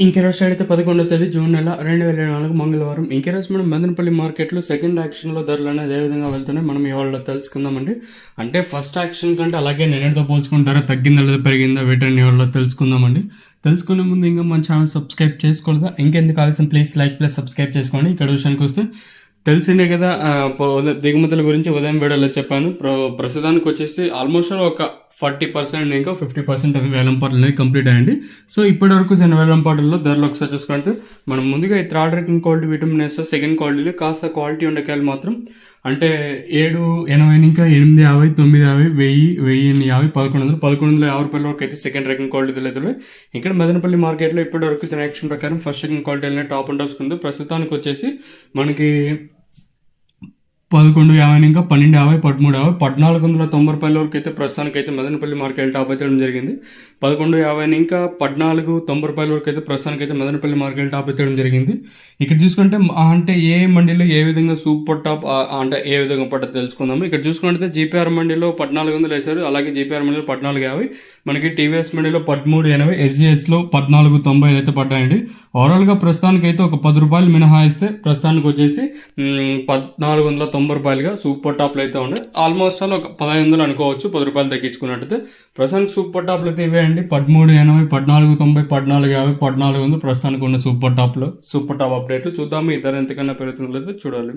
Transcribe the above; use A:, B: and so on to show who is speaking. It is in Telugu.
A: ఇంకే రోజు అయితే 11వ తేదీ జూన్ నెల 2024 మంగళవారం. ఇంకే రోజు మనం మదనపల్లి మార్కెట్లో సెకండ్ యాక్షన్లో ధరలు అనేది ఏ విధంగా వెళ్తున్నాయి మనం ఇవాళ తెలుసుకుందామండి. అంటే ఫస్ట్ యాక్షన్ కంటే అలాగే నిన్నటితో పోల్చుకున్న ధర తగ్గిందా లేదా పెరిగిందా వీటిని ఇవాళ తెలుసుకుందామండి. తెలుసుకునే ముందు ఇంకా మన ఛానల్ సబ్స్క్రైబ్ చేసుకోలేదా, ఇంకెందుకు ఆలస్యం ప్లీజ్ లైక్ ప్లస్ సబ్స్క్రైబ్ చేసుకోండి. ఇక్కడ విషయానికి వస్తే తెలిసిందే కదా, దిగుమతుల గురించి ఉదయం వీడియోలో చెప్పాను. ప్రస్తుతానికి వచ్చేసి ఆల్మోస్ట్ ఒక 40% ఇంకా 50% అది వేలంపాటలు అనేది కంప్లీట్ అయ్యండి. సో ఇప్పటి వరకు వేలంపాటల్లో ధరలు ఒకసారి చూసుకుంటే మనం ముందుగా ఈ third ranking quality vitamin S second క్వాలిటీలో కాస్త క్వాలిటీ ఉండకాయలు మాత్రం అంటే 780 ఇంకా 850 950 1050 1150 రూపాయల వరకు అయితే సెకండ్ ర్యాంకింగ్ క్వాలిటీ లేదు. ఇక్కడ మదనపల్లి మార్కెట్లో ఇప్పటి వరకు యాక్షన్ ప్రకారం first second quality top and tops ఉంది. ప్రస్తుతానికి వచ్చేసి మనకి 1150 ఇంకా 1250 1350 1490 రూపాయల వరకు అయితే ప్రస్తుతానికి అయితే మదనపల్లి మార్కెట్ టాప్ అయితే జరిగింది. 1150 ఇంకా 1490 రూపాయల వరకు అయితే ప్రస్తుతానికి అయితే మదనపల్లి మార్కెట్ టాప్ అయితే జరిగింది. ఇక్కడ చూసుకుంటే అంటే ఏ మండీలో ఏ విధంగా సూపర్ టాప్ అంటే ఏ విధంగా పడ్డ తెలుసుకుందాము. ఇక్కడ చూసుకుంటే జీపీఆర్ మండీలో 1400 వేశారు, అలాగే జీపీఆర్ మండీలో 1450, మనకి టీవీఎస్ మండీలో 1380, ఎస్జీఎస్లో 1490 అయితే పడ్డాయండి. ఓవరాల్గా ప్రస్తుతానికి అయితే ఒక 10 రూపాయలు మినహాయిస్తే ప్రస్తుతానికి వచ్చేసి 1490 రూపాయలుగా సూపర్ టాప్లు అయితే ఉన్నాయి. ఆల్మోస్ట్ ఆల్ ఒక 1500 అనుకోవచ్చు 10 రూపాయలు తగ్గించుకున్నట్టయితే. ప్రస్తుతానికి సూపర్ టాప్లు అయితే ఇవే అండి. 1380, 1490, 1450, 1400 ప్రస్తుతానికి ఉన్న సూపర్ టాప్ అప్డేట్లు చూద్దాము. ఇతర ఎంతకన్నా పెరుగుతున్నట్లయితే చూడాలి.